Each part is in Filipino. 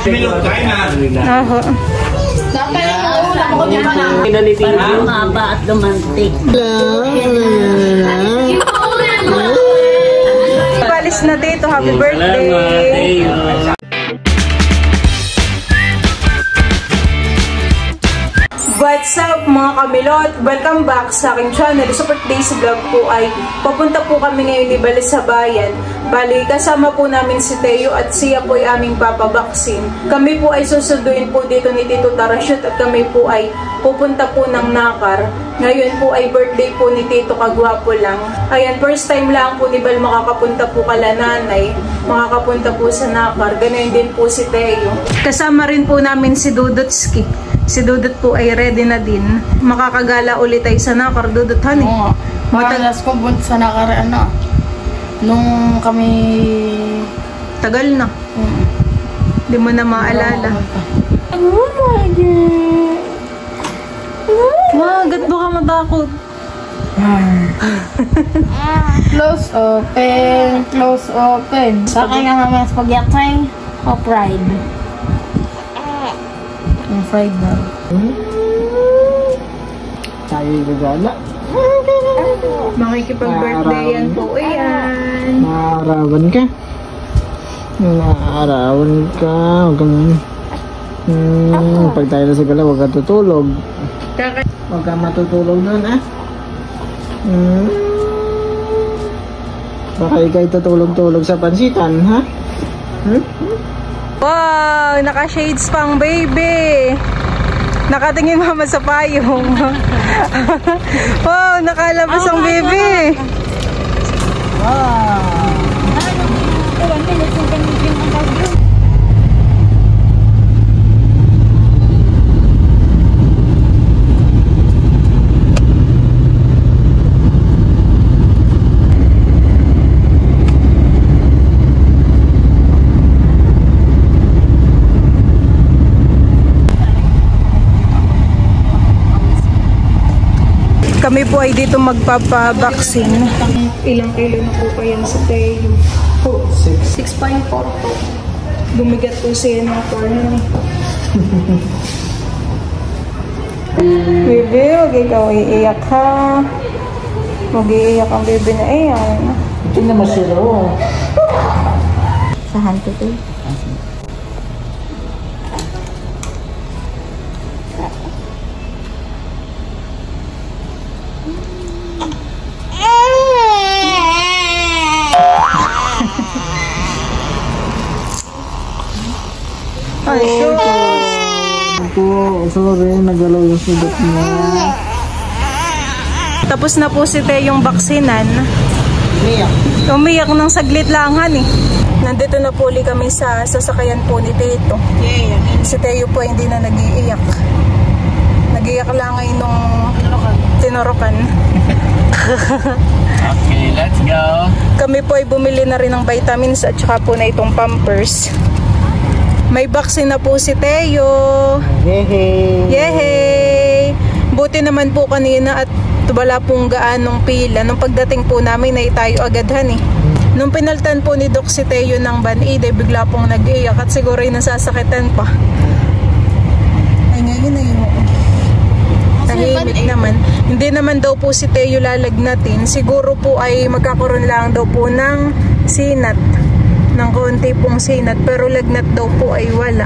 Minut kain na. Ako. Mahaba at lumantik. Palis na dito. Happy birthday. What's up mga kamilot? Welcome back sa aking channel. Sa birthday vlog po ay papunta po kami ngayon ni Balis sa bayan. Bali, kasama po namin si Teo at siya po ay aming papabaksin. Kami po ay susunduin po dito ni Tito Tarashoot at kami po ay pupunta po ng Nakar. Ngayon po ay birthday po ni Tito Kagwapo lang. Ayan, first time lang po ni Bal makakapunta po kala nanay. Makakapunta po sa Nakar. Ganun din po si Teo. Kasama rin po namin si Dudutski. Si Dudut po ay ready na din. Makakagala ulit ay sa Nakar. Dudut, honey. Oo. Matalas ko sa Nakar, nung kami... Tagal na. Hindi mo na maalala. Oh my God! Magat ba ka matakot? Close open. Close open. Sa akin nga mamaya spaghetti o fried? Yung fried na. Tayo gagala. Makikipag-birthday yan po. Ayan. Naarawan ka. Naarawan ka. Huwag kang... pag tayo na sa gala, huwag ka tutulog. Huwag ka matutulog doon, ah. Baka ikay tutulog-tulog sa pansitan, ha? Wow! Naka-shades pang baby! Nakatingin mama sa payong. Wow! Nakalabas ang baby! Wow! Kami po ay dito magpapabaksin. Ilang kilo na po pa yan sa Teo? 6.4 po. Bumigat po siya ng corner. Bebe, huwag ikaw iiyak ha. Mag-iiyak ang bebe na iyan. Hindi na masiro. Sa hanto to. Ay, sorry, nagalaw yung sugat mo. tapos na po si Teo yung baksinan. Umiyak ng saglit lang, honey. Nandito na po ulit kami sa sasakyan po ni Tito. Si Teo po hindi na nag-iiyak. Nag-iiyak lang ngayon nung tinurukan. Okay, let's go. Kami po ay bumili na rin ng vitamins at saka po na itong Pampers. May vaccine na po si Teo. Yehey! Yehey! Buti naman po kanina at wala pong gaanong pila. Nung pagdating po namin ay tayo agad, eh. Nung pinaltan po ni Doc si Teo ng Band-Aid ay bigla pong nag-iyak at siguro ay nasasakitan pa. Ay ngayon ay tahimik naman. Hindi naman daw po si Teo lalagnatin. Siguro po ay magkakaroon lang daw po ng sinat. Ng konti pong sinat. Pero lagnat daw po ay wala.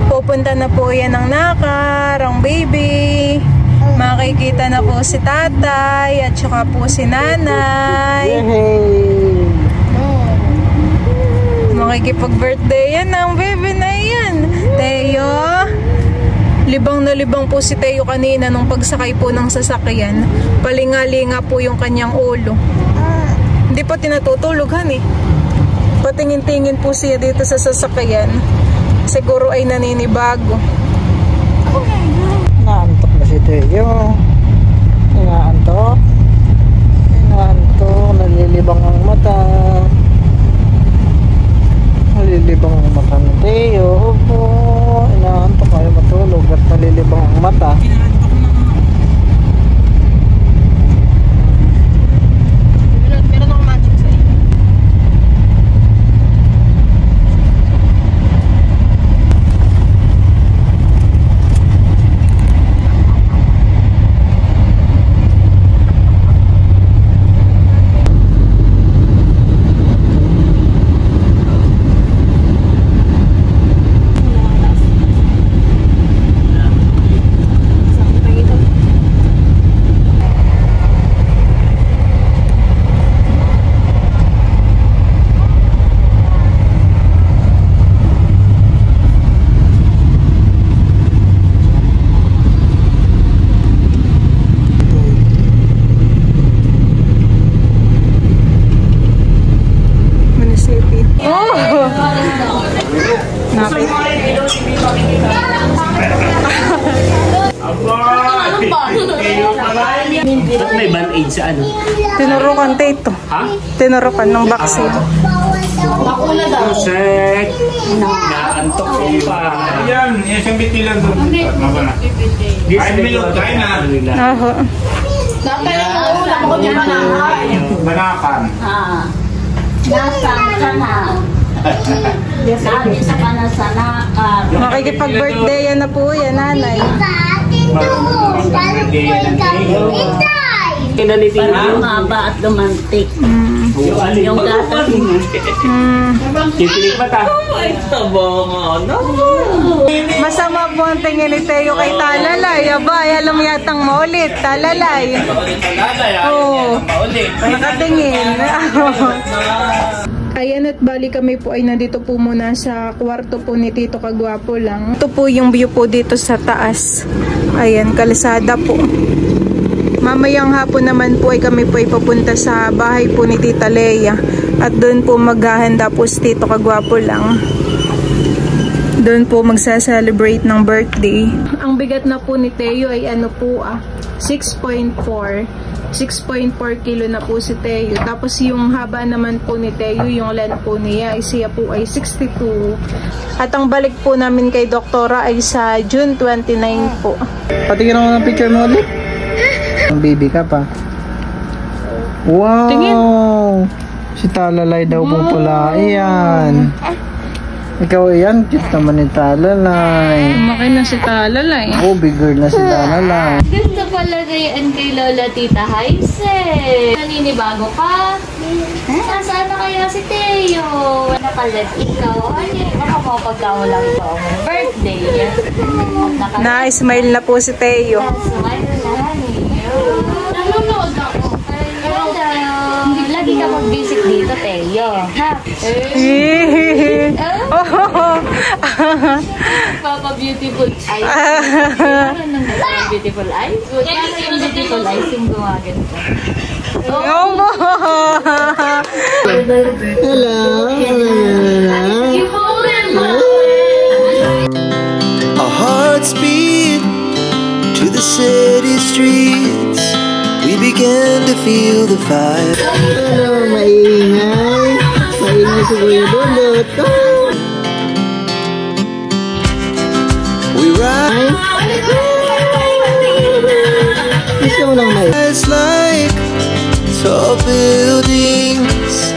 Pupunta na po yan ng Nakar, ang baby. Makikita na po si tatay at saka po si nanay. Makikipag-birthday yan ang baby na yan. Teo, libang na libang po si Teo kanina nung pagsakay po ng sasakyan. Palingalinga po yung kanyang ulo. Hindi pa tinatutulog, honey. Patingin-tingin po siya dito sa sasakyan. Siguro ay naninibago. Naantok na si Teo. Inaantok. Inaantok. Nalilibang ang mata. Nalilibang ang mata ng Teo. Opo. Inaantok kayo matulog at nalilibang ang mata. Oh! Napit. Ba't may band-aid sa ano? Tinurukan ito. Ha? Tinurukan ng vaccine. Check! Naantok ko pa. Yan, isang biti lang doon. Mabana. Ay, milog tayo na. Aho. Banakan. Nasaan ka na? Sabi sa panasanakan. Makikipag-birthday yan na po yan, nanay. Parang mahaba at lumantik. Yung gatas mo. Kitilig ba ta? Masama po ang tingin ni Teo kay Talalay. Aba, alam mo yatang maulit. Talalay. Oo. Nakatingin. Ayan at bali kami po ay nandito po muna sa kwarto po ni Tito Kagwapo lang. Ito po yung view po dito sa taas. Ayan, kalsada po. Mamayang hapon naman po ay kami po ay papunta sa bahay po ni Tita Lea. At doon po maghahanda po si Tito Kagwapo lang. Doon po magsa-celebrate ng birthday. Ang bigat na po ni Teo ay ano po 6.4. 6.4 kilo na po si Teo. Tapos yung haba naman po ni Teo, yung length po niya, siya po ay 62. At ang balik po namin kay Doktora ay sa June 29 po. Patingin ako ng picture mo ulit. Ang baby ka pa. Wow! Tingin. Si Talalay daw po pala. Ayan. Ikaw yan, cute naman ni Talalay. Lumaki na si Talalay. Oh, bigger na si Talalay. Ganda pala gayaan kay Lola Tita Haise. Naninibago ka? Nasaan na kaya si Teo? Nakalag ikaw. Ay, baka mapagkawalang ito ang birthday. Na-smile na po si Teo. Smile na, honey. Nanonood ako. Lagi ka mag-visit dito, Teo. Ha? Papa Beautiful Eyes. Ano nang Beautiful Eyes? Kaya yung Beautiful Eyes yung gumaganto. Hello. Our hearts beat to the city streets. We began to feel the fire. Hello, maingay. Maingay si Kuya Dudut. We ride. Gusto mo lang may. It's like tall buildings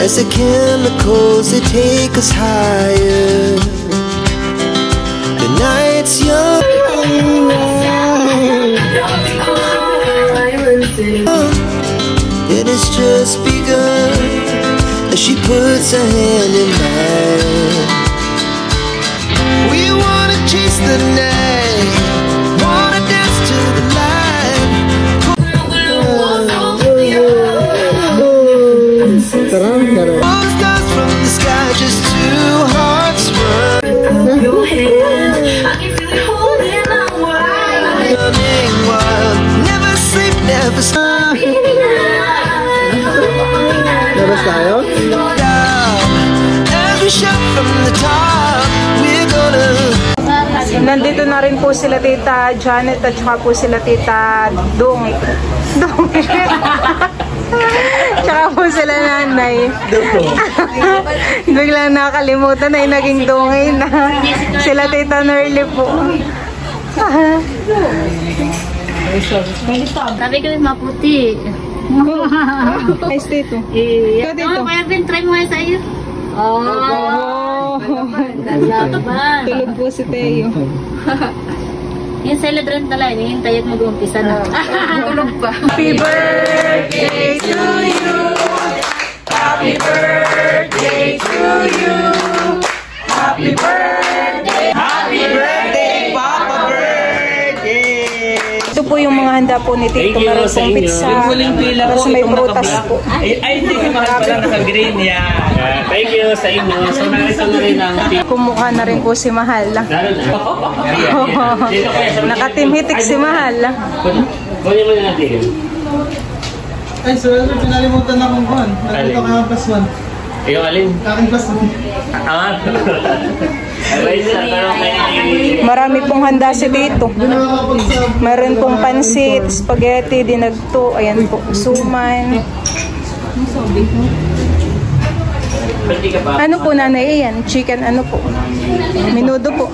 as the chemicals they take us higher. The night's young. It has just begun as she puts her hand in mine. We wanna chase the night, wanna dance to the light. Stars from the sky, just two hearts run. Your hand, I can feel it holding on wide. Running wild, never sleep, never stop. Labas tayo? As we shout from the top, we're gonna. Nandito na rin po sila Tita Janet at saka po sila Tita Dungit. Dungit. Tsaka po sila nanay. Biglang nakalimutan na yung naging dungay na. Sila Tita Nerly po. Sabi ko yung maputi. Nice dito. Ikaw dito. Kaya Ben, try mo nga sa iyo. Oh. Ganda ba? Tulog po si Teo. Yung celadron tala, hinihintay at mag-umpisa na. Tulog pa. Happy birthday to you. Happy birthday to you. Happy birthday. Happy birthday, Papa birthday. Ito po yung mga handa po ni Tito. Meron pong pizza. Tapos may prutas po. Ay, hindi ko mahal pala naka-green yan. Thank you sa inyo. So, nakita na rin ang Kumukha na rin po si Mahal. Nakatimhitik si Mahal. Kunin mo na natin. Ay, so pinalimutan na kong buwan. Nandito ka ng paswan. Yung alin? Ah. Marami pong handa si dito. Meron pong pansit, spaghetti, dinagto, ayan po, suman. Ano po nanay yan? Chicken ano po? Menudo po.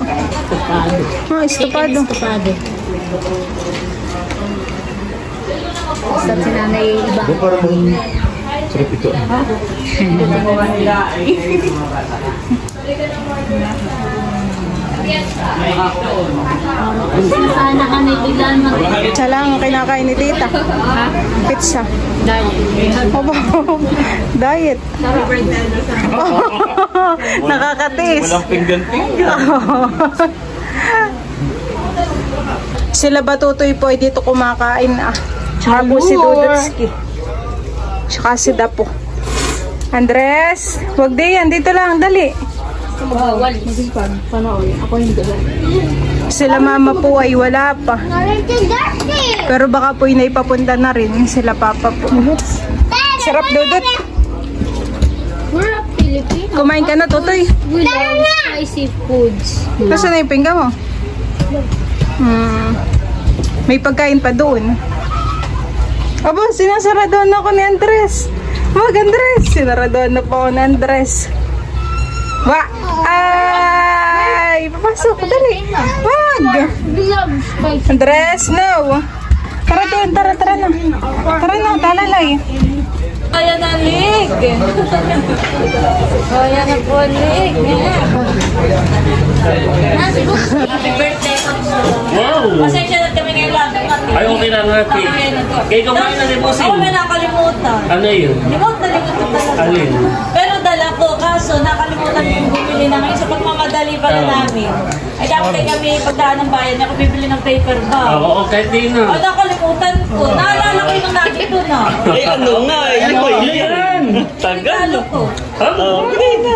Estopado. Estopado. Sa sinanay iba. Sarap ito. Sana kami biglaan Pizza lang ang kinakain ni tita. Pizza. Diet. Nakakatis. Walang pinggan-pinggan. Sila Batutoy po ay dito kumakain na. Tsaka po si Dudutski. Tsaka si Dapo. Andres, wag di yan. Dito lang, dali. Sila mama po ay wala pa. Pero baka po yung naipapunta na rin. Sila papa po. Sarap, Dudut. We're a Filipino. Kumain ka na, Tutoy. We love spicy foods. Nasaan na yung pinggan mo? May pagkain pa doon. Aba, sinasaradoan ako ni Andres. Wag, Andres. Sinaradoan na po ako ni Andres. Wag! Ay! Papasok, dali. Wag! Andres, no. Tara doon, tara na. Tara na, talalay. Kaya na lig. Kaya na po lig. Happy birthday. Wow! Pasensya na kami ngayon lang. Ay, okay lang natin. Kaya kumain na rin po Ako may nakalimutan. Ano yun? Limot na talaga. Alin? Pero dala ko, kaso nakalimutan yung bumili na ngayon sa pagmamadali pala namin. Ay dapat ay kami pagdaan ng bayan, ako bibili ng paper bag. Oo, kahit di na. Ay nakalimutan ko. Naalala ko yung lagi ko na. Ay, ano nga? Ano ba yan? Tagal. Regalo ko.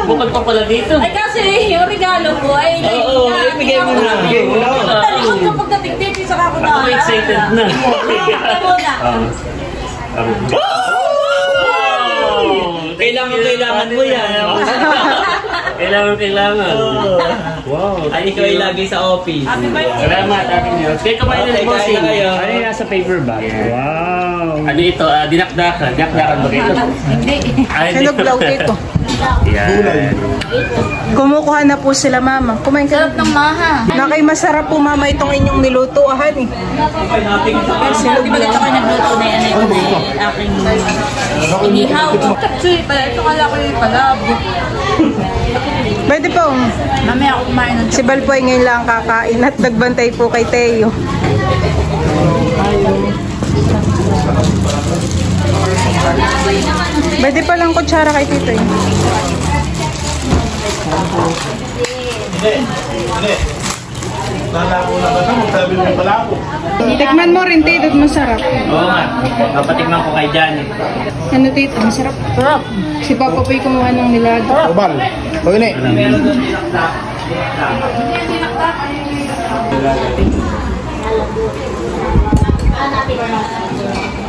Bukod pa pala dito. Ay kasi yung regalo ko ay Oo, ibigay mo na. talikod ko pagdating dito sa ako na. Ako excited na. Ito na. Kailangan mo yan. Kailangan. Wow. Ay, ikaw ay lagi sa office. Happy birthday. Salamat, Happy News. Kaya kumain na rin po Kain na kayo. Ano yung nasa paper bag? Wow. Ano ito? Dinakdakan. Dinakdakan ba ito? Hindi. Sinuglaw dito. Yan. Kumukuha na po sila mama. Kumain ka Sarap ng maha. Nakay masarap po mama itong inyong niluto ahan eh. Bibigat ako nagluto na yan ito na aking inihaw. Actually, pala ito kala ko yung palabo. Pwede po. Mamaya ako kumain ng Si Bal po ay ngayon lang kakain at nagbantay po kay Teo. Pwede pa lang kutsara kay Tito eh. Nalako na ba ito? Magsabi mo yung palako. Tikman mo rin Tito, masarap. Oo nga. Papatikman ko kay Janet. Ano Tito, masarap? Sarap. Si Papa po'y kumuha ng nilaga. Bal, pagini.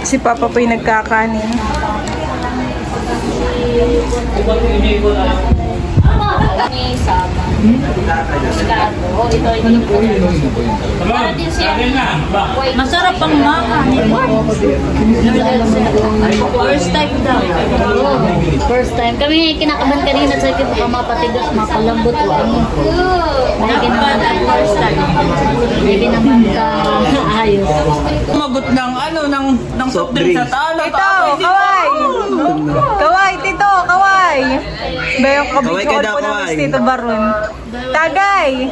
Si Papa po'y nagkakanin. Masarap ang maha. First time daw. First time. Kami kinakaban kanina sa akin baka mapatigas, mapalambot o ano. Hindi naman first time. Hindi naman ka ayos. Magot ng ng soft drink sa talo. Tito, kaway! Kaway, Tito, kaway! Ba yung kabitsyon po namin si Tito Baron. Tagay!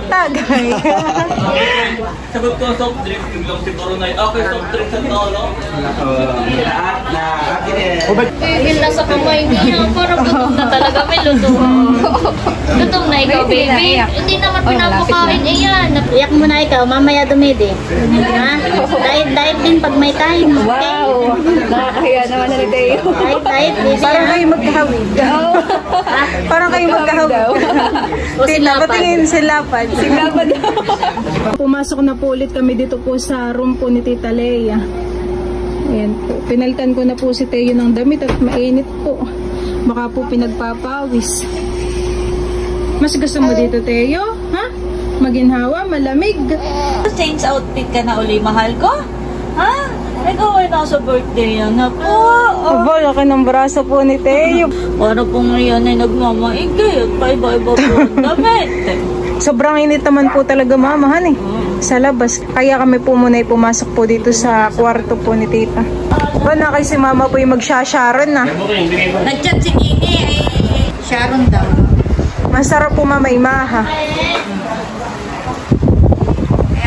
Tagay! Sagot ko soft drink, yung lang si Baronay. Okay, soft drink sa talo. Pihil na sa kamay niya. Parang gutom na talaga. May luto. Gutom na ikaw, baby. Hindi naman pinapakain. Ayan. Iyak mo na ikaw, mamaya dumidi. Ha? Diet din pag may time. Wow! Nakakahiya naman na ni Teo. Diet, baby. Parang kayo magkahawig. Parang kayo magkahawig. Tita, patingin si Lapad. Si Lapad. Pumasok na po ulit kami dito po sa room po ni Tita Leia. Ayan po. Pinalitan ko na po si Teo ng damit at mainit po. Baka po pinagpapawis. Mas gusto mo dito, Teo? Ha? Maginhawa, malamig. Change outfit ka na uli, mahal ko? Ha? Ikaw ay nasa birthday yan na po. Aba, laki ng braso po ni Teo. Para po ngayon ay nagmamaigay at paiba-iba po ang damit. Sobrang init naman po talaga, mamahan eh. Sa labas. Kaya kami po muna ay pumasok po dito sa kwarto po ni Tita. Ba na kay si Mama po yung magsha-Sharon na. Nag-chat si Nini ay Sharon daw. Masarap po Mama Imaha.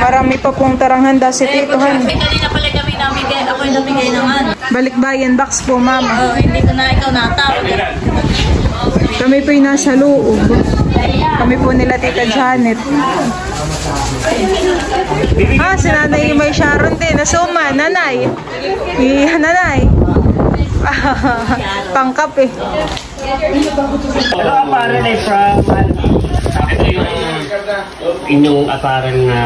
Marami pa pong taranghanda si Tito Han. Kanina pala kami namigay. Ako yung namigay ng ano. Balikbayan box po Mama. Hindi ko na ikaw natawag. Kami po yung nasa loob. Kami po nila Tita Janet. Si Nanay may Sharon din. Nasuma, Nanay. Nanay. Pangkap eh. Hello, apparel ay from ito yung inyong apparel na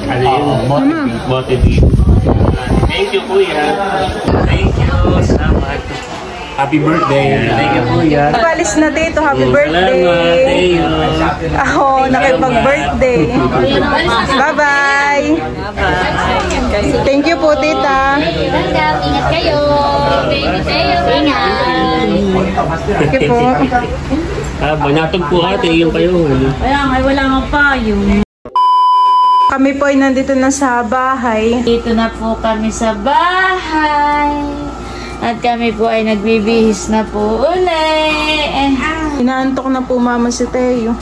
ano yun? Bote dito. Thank you, Kuya. Thank you so much. Happy birthday. Thank you, Kuya. Palis na dito. Happy birthday. Salamat. Thank you. Ako, nakipag-birthday. Bye-bye. Thank you po, Tita. Welcome. Ingat kayo. Baby Teo. Ingat. Thank you po. Banatog po ate, yung kayo. Kaya nga, wala nga pa yung. Kami po ay nandito na sa bahay. Dito na po kami sa bahay. At kami po ay nagbibihis na po uli. Inaantok na po Mama si Teo.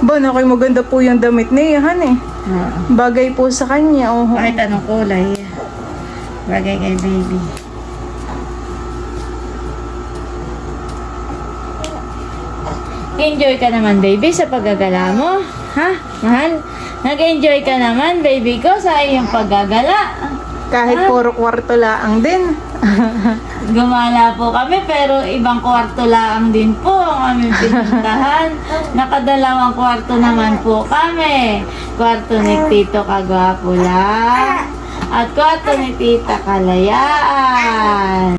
Ba, nakoy maganda po yung damit niya, Han eh. Bagay po sa kanya. Oh. Kahit anong kulay. Bagay kay baby. Enjoy ka naman baby sa paggagala mo. Ha? Mahal? Nag-enjoy ka naman baby ko sa iyong paggagala. Kahit puro kwarto laang din. Gumala po kami pero ibang kwarto lang din po ang aming pinuntahan. Nakadalawang kwarto naman po kami. Kwarto ni Tito Kagwapo lang at kwarto ni Tita Kalayaan.